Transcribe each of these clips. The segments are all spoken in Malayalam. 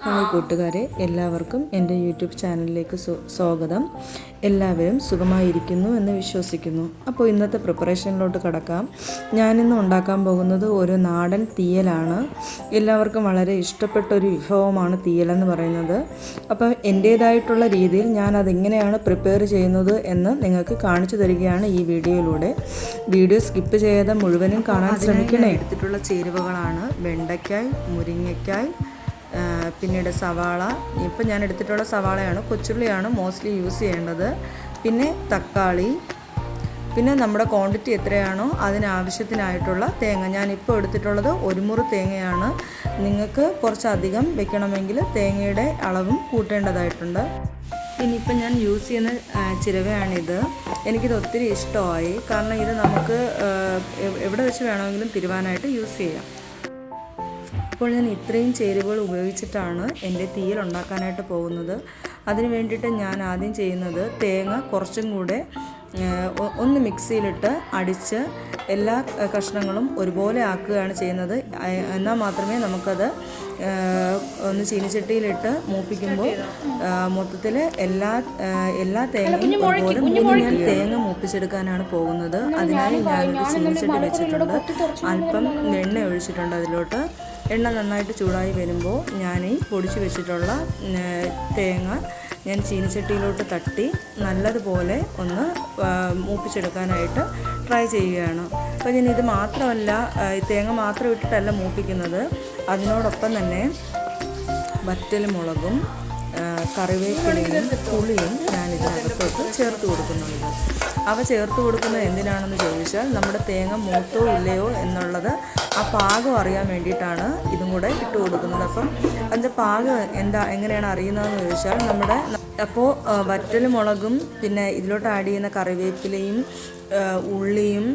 ഹായ് കൂട്ടുകാരെ, എല്ലാവർക്കും എൻ്റെ യൂട്യൂബ് ചാനലിലേക്ക് സ്വാഗതം. എല്ലാവരും സുഖമായിരിക്കുന്നു എന്ന് വിശ്വസിക്കുന്നു. അപ്പോൾ ഇന്നത്തെ പ്രിപ്പറേഷനിലോട്ട് കടക്കാം. ഞാനിന്ന് ഉണ്ടാക്കാൻ പോകുന്നത് ഒരു നാടൻ തീയലാണ്. എല്ലാവർക്കും വളരെ ഇഷ്ടപ്പെട്ടൊരു വിഭവമാണ് തീയലെന്ന് പറയുന്നത്. അപ്പം എൻ്റേതായിട്ടുള്ള രീതിയിൽ ഞാൻ അതെങ്ങനെയാണ് പ്രിപ്പയർ ചെയ്യുന്നത് എന്ന് നിങ്ങൾക്ക് കാണിച്ചു തരികയാണ് ഈ വീഡിയോയിലൂടെ. വീഡിയോ സ്കിപ്പ് ചെയ്യാതെ മുഴുവനും കാണാൻ ശ്രമിക്കണേ. എടുത്തിട്ടുള്ള ചേരുവകളാണ് വെണ്ടയ്ക്കായ്, മുരിങ്ങയ്ക്കായ്, പിന്നീട് സവാള. ഇപ്പം ഞാൻ എടുത്തിട്ടുള്ള സവാളയാണ്, കൊച്ചുള്ളിയാണ് മോസ്റ്റ്ലി യൂസ് ചെയ്യേണ്ടത്. പിന്നെ തക്കാളി, പിന്നെ നമ്മുടെ ക്വാണ്ടിറ്റി എത്രയാണോ അതിനാവശ്യത്തിനായിട്ടുള്ള തേങ്ങ. ഞാനിപ്പോൾ എടുത്തിട്ടുള്ളത് 1 മുറി തേങ്ങയാണ്. നിങ്ങൾക്ക് കുറച്ചധികം വെക്കണമെങ്കിൽ തേങ്ങയുടെ അളവും കൂട്ടേണ്ടതായിട്ടുണ്ട്. ഇനിയിപ്പം ഞാൻ യൂസ് ചെയ്യുന്ന ചിരവയാണിത്. എനിക്കിത് ഒത്തിരി ഇഷ്ടമായി, കാരണം ഇത് നമുക്ക് എവിടെ വെച്ച് വേണമെങ്കിലും തിരുവാനായിട്ട് യൂസ് ചെയ്യാം. അപ്പോൾ ഞാൻ ഇത്രയും ചേരുവകൾ ഉപയോഗിച്ചിട്ടാണ് എൻ്റെ തീയൽ ഉണ്ടാക്കാനായിട്ട് പോകുന്നത്. അതിന് വേണ്ടിയിട്ട് ഞാൻ ആദ്യം ചെയ്യുന്നത് തേങ്ങ കുറച്ചും കൂടെ ഒന്ന് മിക്സിയിലിട്ട് അടിച്ച് എല്ലാ കഷ്ണങ്ങളും ഒരുപോലെ ആക്കുകയാണ് ചെയ്യുന്നത്. എന്നാൽ മാത്രമേ നമുക്കത് ഒന്ന് ചീനിച്ചട്ടിയിലിട്ട് മൂപ്പിക്കുമ്പോൾ മൊത്തത്തിൽ എല്ലാ തേങ്ങയും ഒരുപോലെ. ഞാൻ തേങ്ങ മൂപ്പിച്ചെടുക്കാനാണ് പോകുന്നത്. അതിനായി ഞാനൊരു ചീനിച്ചട്ടി വെച്ചിട്ടുണ്ട്. അല്പം എണ്ണ ഒഴിച്ചിട്ടുണ്ട്. അതിലോട്ട് എണ്ണ നന്നായിട്ട് ചൂടായി വരുമ്പോൾ ഞാൻ ഈ പൊടിച്ച് വെച്ചിട്ടുള്ള തേങ്ങ ഞാൻ ചീനിച്ചട്ടിയിലോട്ട് തട്ടി നല്ലതുപോലെ ഒന്ന് മൂപ്പിച്ചെടുക്കാനായിട്ട് ട്രൈ ചെയ്യുകയാണ്. അപ്പോൾ ഞാൻ ഇത് മാത്രമല്ല, തേങ്ങ മാത്രം ഇട്ടിട്ടല്ല മൂപ്പിക്കുന്നത്. അതിനോടൊപ്പം തന്നെ വറ്റൽമുളകും കറിവേപ്പിലയും പുളിയും ഞാൻ ഇതിനകത്തോട്ട് ചേർത്ത് കൊടുക്കുന്നുണ്ട്. അവ ചേർത്ത് കൊടുക്കുന്നത് എന്തിനാണെന്ന് ചോദിച്ചാൽ നമ്മുടെ തേങ്ങ മൂത്തോ ഇല്ലയോ എന്നുള്ളത് ആ പാകം അറിയാൻ വേണ്ടിയിട്ടാണ് ഇതും കൂടെ ഇട്ട് കൊടുക്കുന്നത്. അപ്പം അതിൻ്റെ പാകം എങ്ങനെയാണ് അറിയുന്നതെന്ന് ചോദിച്ചാൽ അപ്പോൾ വറ്റൽമുളകും പിന്നെ ഇതിലോട്ട് ആഡ് ചെയ്യുന്ന കറിവേപ്പിലയും ഉള്ളിയും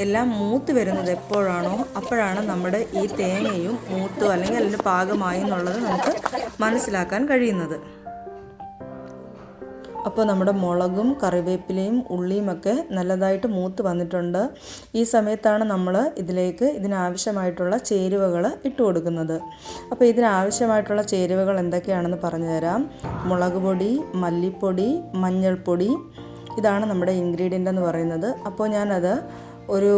എല്ലാം മൂത്ത് വരുന്നത് എപ്പോഴാണോ അപ്പോഴാണ് നമ്മുടെ ഈ തേങ്ങയും മൂത്തോ അല്ലെങ്കിൽ അതിൻ്റെ പാകമായി എന്നുള്ളത് നമുക്ക് മനസ്സിലാക്കാൻ കഴിയുന്നത്. അപ്പോൾ നമ്മുടെ മുളകും കറിവേപ്പിലയും ഉള്ളിയുമൊക്കെ നല്ലതായിട്ട് മൂത്ത് വന്നിട്ടുണ്ട്. ഈ സമയത്താണ് നമ്മൾ ഇതിനാവശ്യമായിട്ടുള്ള ചേരുവകൾ ഇട്ട് കൊടുക്കുന്നത്. അപ്പോൾ ഇതിനാവശ്യമായിട്ടുള്ള ചേരുവകൾ എന്തൊക്കെയാണെന്ന് പറഞ്ഞു തരാം. മുളക് പൊടി, മല്ലിപ്പൊടി, മഞ്ഞൾപ്പൊടി, ഇതാണ് നമ്മുടെ ഇൻഗ്രീഡിയൻ്റ് എന്ന് പറയുന്നത്. അപ്പോൾ ഞാനത് ഒരു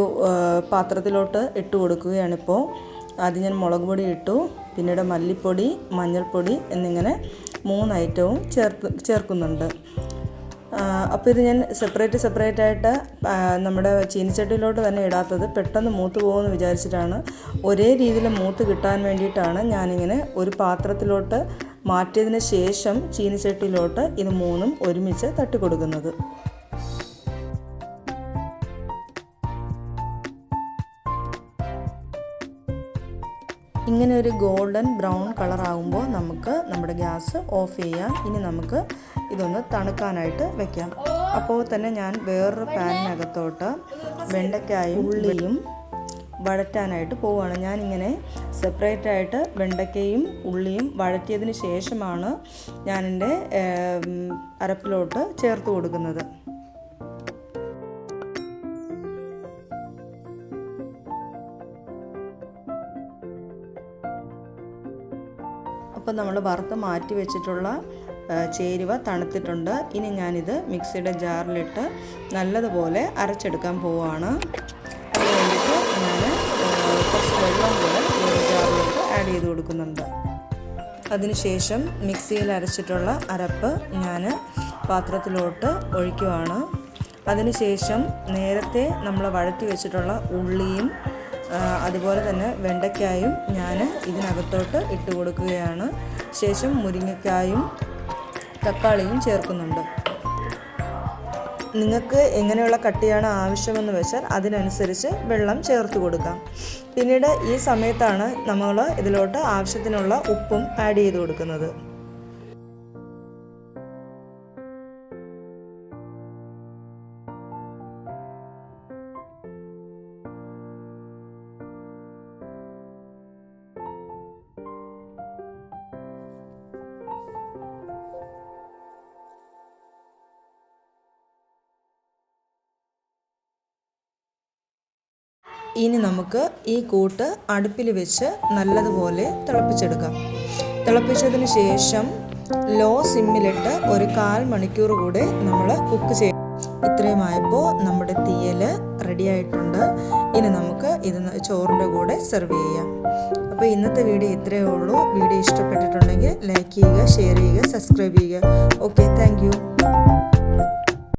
പാത്രത്തിലോട്ട് ഇട്ട് കൊടുക്കുകയാണിപ്പോൾ. ആദ്യം ഞാൻ മുളക് പൊടി ഇട്ടു, പിന്നീട് മല്ലിപ്പൊടി, മഞ്ഞൾപ്പൊടി എന്നിങ്ങനെ 3 ഐറ്റവും ചേർക്കുന്നുണ്ട്. അപ്പോൾ ഇത് ഞാൻ സെപ്പറേറ്റ് ആയിട്ട് നമ്മുടെ ചീനിച്ചട്ടിയിലോട്ട് തന്നെ ഇടാത്തത് പെട്ടെന്ന് മൂത്ത് പോകുമെന്ന് വിചാരിച്ചിട്ടാണ്. ഒരേ രീതിയിൽ മൂത്ത് കിട്ടാൻ വേണ്ടിയിട്ടാണ് ഞാനിങ്ങനെ ഒരു പാത്രത്തിലോട്ട് മാറ്റിയതിന് ശേഷം ചീനിച്ചട്ടിയിലോട്ട് ഇത് 3ഉം ഒരുമിച്ച് തട്ടി കൊടുക്കുന്നത്. ഇങ്ങനെ ഒരു ഗോൾഡൻ ബ്രൗൺ കളർ ആകുമ്പോൾ നമുക്ക് നമ്മുടെ ഗ്യാസ് ഓഫ് ചെയ്യാം. ഇനി നമുക്ക് ഇതൊന്ന് തണുക്കാനായിട്ട് വെക്കാം. അപ്പോൾ തന്നെ ഞാൻ വേറൊരു പാനിനകത്തോട്ട് വെണ്ടയ്ക്കായും ഉള്ളിയും വഴറ്റാനായിട്ട് പോവുകയാണ്. ഞാനിങ്ങനെ സെപ്പറേറ്റായിട്ട് വെണ്ടയ്ക്കയും ഉള്ളിയും വഴറ്റിയതിന് ശേഷമാണ് ഞാനെൻ്റെ അരപ്പിലോട്ട് ചേർത്ത് കൊടുക്കുന്നത്. അപ്പോൾ നമ്മൾ വറുത്ത് മാറ്റി വെച്ചിട്ടുള്ള ചേരുവ തണുത്തിട്ടുണ്ട്. ഇനി ഞാനിത് മിക്സിയുടെ ജാറിലിട്ട് നല്ലതുപോലെ അരച്ചെടുക്കാൻ പോവുകയാണ്. അതിന് വേണ്ടിയിട്ട് ഞാൻ കുറച്ച് വെള്ളം കൂടെ ജാറിലോട്ട് ആഡ് ചെയ്ത് കൊടുക്കുന്നുണ്ട്. അതിനുശേഷം മിക്സിയിൽ അരച്ചിട്ടുള്ള അരപ്പ് ഞാൻ പാത്രത്തിലോട്ട് ഒഴിക്കുവാണ്. അതിനുശേഷം നേരത്തെ നമ്മൾ വഴറ്റി വെച്ചിട്ടുള്ള ഉള്ളിയും അതുപോലെ തന്നെ വെണ്ടയ്ക്കായും ഞാൻ ഇതിനകത്തോട്ട് ഇട്ട് കൊടുക്കുകയാണ്. ശേഷം മുരിങ്ങയ്ക്കായും തക്കാളിയും ചേർക്കുന്നുണ്ട്. നിങ്ങൾക്ക് എങ്ങനെയുള്ള കട്ടിയാണ് ആവശ്യമെന്ന് വെച്ചാൽ അതിനനുസരിച്ച് വെള്ളം ചേർത്ത് കൊടുക്കാം. പിന്നീട് ഈ സമയത്താണ് നമ്മൾ ഇതിലോട്ട് ആവശ്യത്തിനുള്ള ഉപ്പും ആഡ് ചെയ്ത് കൊടുക്കുന്നത്. ഇനി നമുക്ക് ഈ കൂട്ട് അടുപ്പിൽ വെച്ച് നല്ലതുപോലെ തിളപ്പിച്ചെടുക്കാം. തിളപ്പിച്ചതിന് ശേഷം ലോ സിമ്മിലിട്ട് ഒരു 1/4 മണിക്കൂർ കൂടെ നമ്മൾ കുക്ക് ചെയ്യും. ഇത്രയുമായപ്പോൾ നമ്മുടെ തീയൽ റെഡി ആയിട്ടുണ്ട്. ഇനി നമുക്ക് ഇത് ചോറിൻ്റെ കൂടെ സെർവ് ചെയ്യാം. അപ്പോൾ ഇന്നത്തെ വീഡിയോ ഇത്രയേ ഉള്ളൂ. വീഡിയോ ഇഷ്ടപ്പെട്ടിട്ടുണ്ടെങ്കിൽ ലൈക്ക് ചെയ്യുക, ഷെയർ ചെയ്യുക, സബ്സ്ക്രൈബ് ചെയ്യുക. Okay, thank you.